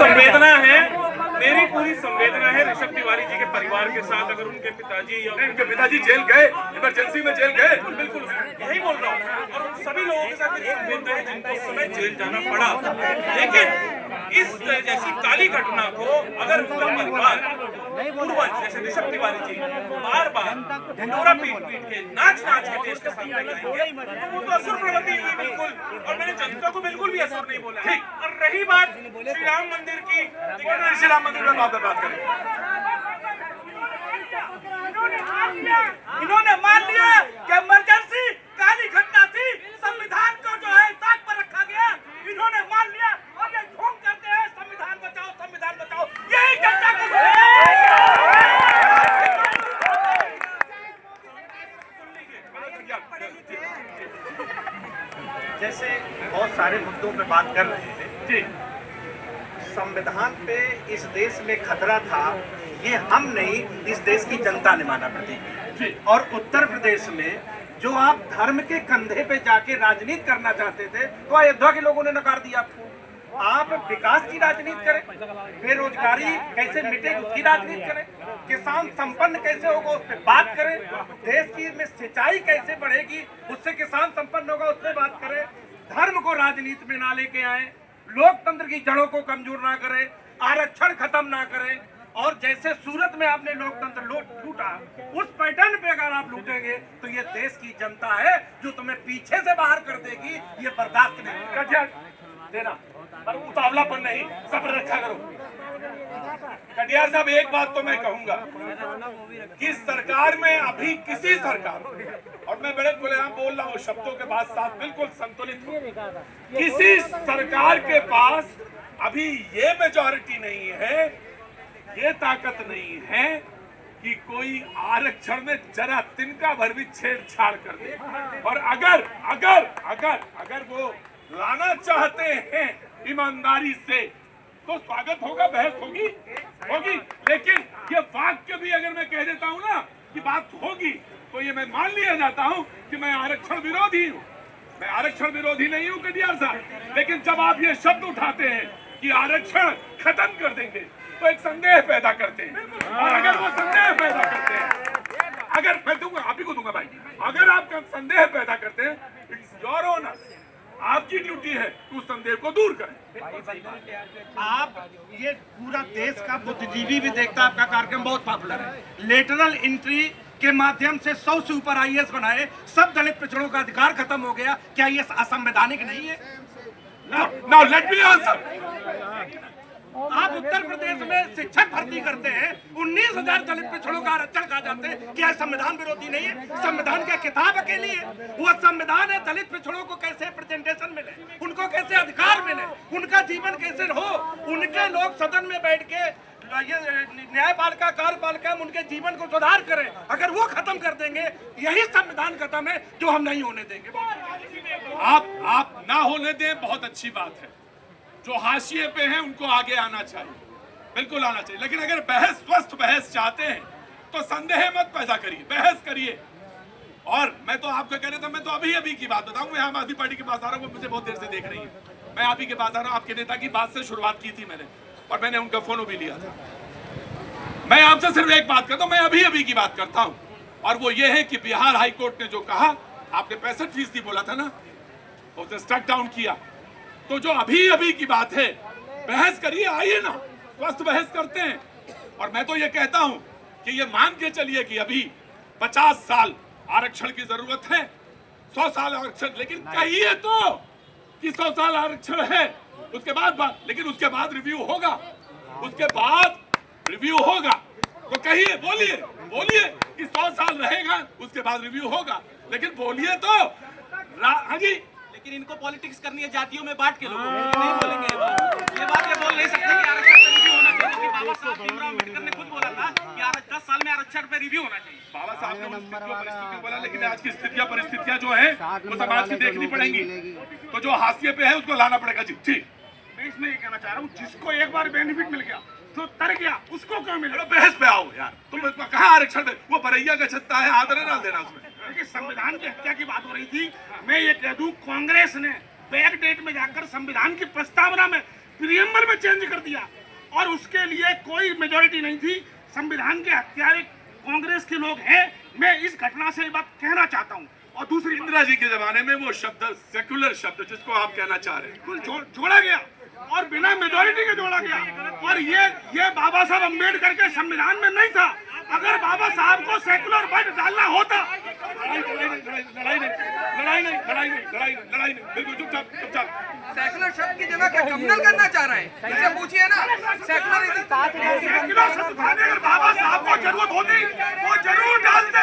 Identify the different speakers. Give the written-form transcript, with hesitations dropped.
Speaker 1: संवेदना है, मेरी पूरी संवेदना है ऋषभ तिवारी जी के परिवार के साथ। अगर उनके पिताजी या उनके पिताजी जेल गए, इमरजेंसी में जेल गए, बिल्कुल यही बोल रहा हूँ, और उन सभी लोगों के साथ मेरी संवेदना है जिनको उस समय जेल जाना पड़ा। लेकिन इस जैसी काली घटना को अगर उनका परिवार पूर्वज जैसे ऋषभ तिवारी जी बार बार ढिंढोरा पीट के नाच के देश के सामने लाएंगे, तो वो तो असुर प्रवृत्ति हुई बिल्कुल, और मैंने जनता को बिल्कुल भी असर नहीं बोला। ठीक, और रही बात श्री राम मंदिर की, श्री राम मंदिर में बात करें,
Speaker 2: इन्होंने मान लिया कि इमरजेंसी काली घटना थी, संविधान को जो है ताक पर रखा गया, इन्होंने मान लिया और ये ढोंग करते हैं संविधान बचाओ, यही जनता को
Speaker 3: जैसे बहुत सारे मुद्दों पे बात कर रहे थे। संविधान पे इस देश में खतरा था, ये हम नहीं, इस देश की जनता ने माना प्रतीक। और उत्तर प्रदेश में जो आप धर्म के कंधे पे जाके राजनीति करना चाहते थे, तो अयोध्या के लोगों ने नकार दिया आपको। आप विकास की राजनीति करें, बेरोजगारी कैसे मिटेगी उसकी राजनीति करें, किसान संपन्न कैसे होगा उस पर बात करें, देश की में सिंचाई कैसे बढ़ेगी उससे किसान संपन्न होगा उस पर बात करें। धर्म को राजनीति में ना लेके आए, लोकतंत्र की जड़ों को कमजोर ना करें, आरक्षण खत्म ना करें, और जैसे सूरत में आपने लोकतंत्र लूटा, उस पैटर्न पे अगर आप लूटेंगे तो ये देश की जनता है जो तुम्हें पीछे से बाहर कर देगी, ये बर्दाश्त नहीं देना। पर उतावलापन नहीं, सब्र रखा करो। कटियार साहब, एक बात तो मैं कहूंगा कि सरकार में अभी किसी सरकार, और मैं बड़े खुलेआम बोल रहा हूँ, शब्दों के बाद साथ बिल्कुल संतुलित हो, किसी सरकार के पास अभी ये मेजॉरिटी नहीं है, ये ताकत नहीं है कि कोई आरक्षण में जरा तिनका भर भी छेड़छाड़ कर दे। और अगर अगर अगर अगर वो लाना चाहते हैं ईमानदारी से, तो स्वागत होगा, बहस होगी। लेकिन ये वाक्य भी अगर मैं कह देता हूँ ना कि बात होगी, तो ये मैं मान लिया जाता हूँ कि मैं आरक्षण विरोधी हूँ। मैं आरक्षण विरोधी नहीं हूँ कटियार साहब, लेकिन जब आप ये शब्द उठाते हैं कि आरक्षण खत्म कर देंगे, तो एक संदेह पैदा करते हैं। और अगर वो संदेह पैदा करते हैं, अगर मैं दूंगा, आप ही को दूंगा भाई, अगर आप संदेह पैदा करते हैं, इट्स योर ऑनर, आपकी ड्यूटी है कि उस संदेह को दूर करें। आप ये पूरा देश का बुद्धिजीवी भी देखता है, आपका कार्यक्रम बहुत पॉपुलर है। लेटरल एंट्री के माध्यम से 100 से ऊपर IAS बनाए, सब दलित पिछड़ों का अधिकार खत्म हो गया, क्या ये असंवैधानिक नहीं है?
Speaker 1: Now let me answer.
Speaker 3: आप उत्तर प्रदेश में शिक्षक भर्ती करते हैं, 19,000 दलित पिछड़ों का आरक्षण खा जाते हैं, क्या संविधान विरोधी नहीं है? संविधान क्या किताब अकेली है? वो संविधान है, दलित पिछड़ों को कैसे रिप्रेजेंटेशन मिले, उनको कैसे अधिकार मिले, उनका जीवन कैसे हो, उनके लोग सदन में बैठ के ये न्यायपालिका कार्यपालिका में उनके जीवन को सुधार करें। अगर वो खत्म कर देंगे, यही संविधान खत्म है जो हम नहीं होने देंगे।
Speaker 1: आप ना होने दें, बहुत अच्छी बात है। जो हाशिए पे हैं उनको आगे आना चाहिए, बिल्कुल आना चाहिए। लेकिन अगर बहस, स्वस्थ बहस चाहते हैं तो संदेह मत पैदा करिए, बहस करिए। और मैं तो आपको कह रहा था, मैं तो अभी की बात बताऊं, मैं आम आदमी पार्टी के पास आ रहा हूँ, वो मुझे बहुत देर से देख रही है। मैं आप ही के पास आ रहा हूँ, आपके नेता की बात से शुरुआत की थी मैंने, और मैंने उनका फोन भी लिया था। मैं आपसे सिर्फ एक बात करता हूँ, मैं अभी की बात करता हूँ, और वो ये है कि बिहार हाईकोर्ट ने जो कहा, आपने 65% बोला था ना, उसने स्टक डाउन किया। तो जो अभी की बात है, बहस करिए, आइए ना, स्वस्थ बहस करते हैं। और मैं तो ये कहता हूं कि ये मान के चलिए कि अभी 50 साल आरक्षण की जरूरत है, 100 साल आरक्षण, लेकिन कहिए तो कि 100 साल आरक्षण है, उसके बाद लेकिन उसके बाद रिव्यू होगा, उसके बाद रिव्यू होगा। तो कहिए, बोलिए कि 100 साल रहेगा, उसके बाद रिव्यू होगा, लेकिन बोलिए तो। हाँ जी,
Speaker 2: लेकिन इनको पॉलिटिक्स करनी है जातियों में बांट के लोगों को, नहीं बोलेंगे ये बात ये बोल नहीं सकते कि आरक्षण पे रिव्यू होना चाहिए, क्योंकि बाबा साहब भीमराव अम्बेडकर ने खुद बोला था कि 10 साल में आरक्षण पे रिव्यू होना चाहिए।
Speaker 1: बाबा साहब ने परिस्थितियों बोला, लेकिन आज की परिस्थितियां जो है वो समाज की देखनी पड़ेंगी। तो जो हाशिए पे है उसको लाना पड़ेगा। जी,
Speaker 2: मैं इसमें ये कहना चाह रहा हूँ, जिसको एक बार बेनिफिट मिल गया तो तर गया, उसको क्या मिलेगा?
Speaker 1: बहस पे आओ यार, तुम कहाँ आरक्षण पे, वो बरैया का छत्ता है, आदर डाल देना उसमें।
Speaker 2: देखिए, संविधान की हत्या की बात हो रही थी, मैं ये कह दूं, कांग्रेस ने बैक डेट में जाकर संविधान की प्रस्तावना में प्रियम्बल में चेंज कर दिया और उसके लिए कोई मेजोरिटी नहीं थी। संविधान के हत्यारे कांग्रेस के लोग हैं। मैं इस घटना से ये बात कहना चाहता हूँ। और दूसरी
Speaker 1: इंदिरा जी के जमाने में वो शब्द सेक्युलर शब्द जिसको आप कहना चाह रहे हैं
Speaker 2: बिल्कुल जोड़ा गया और बिना मेजोरिटी के जोड़ा गया। और ये बाबा साहब अम्बेडकर के संविधान में नहीं था। अगर बाबा साहब को सेकुलर वर्ड डालना होता,
Speaker 1: लड़ाई नहीं, बिल्कुल चुपचाप।
Speaker 4: सेकुलर शब्द की जगह क्या कम्युनल करना चाह रहे हैं? इनसे पूछिए ना।
Speaker 2: सेकुलर शब्द अगर बाबा साहब को जरूरत होती वो जरूर डालते।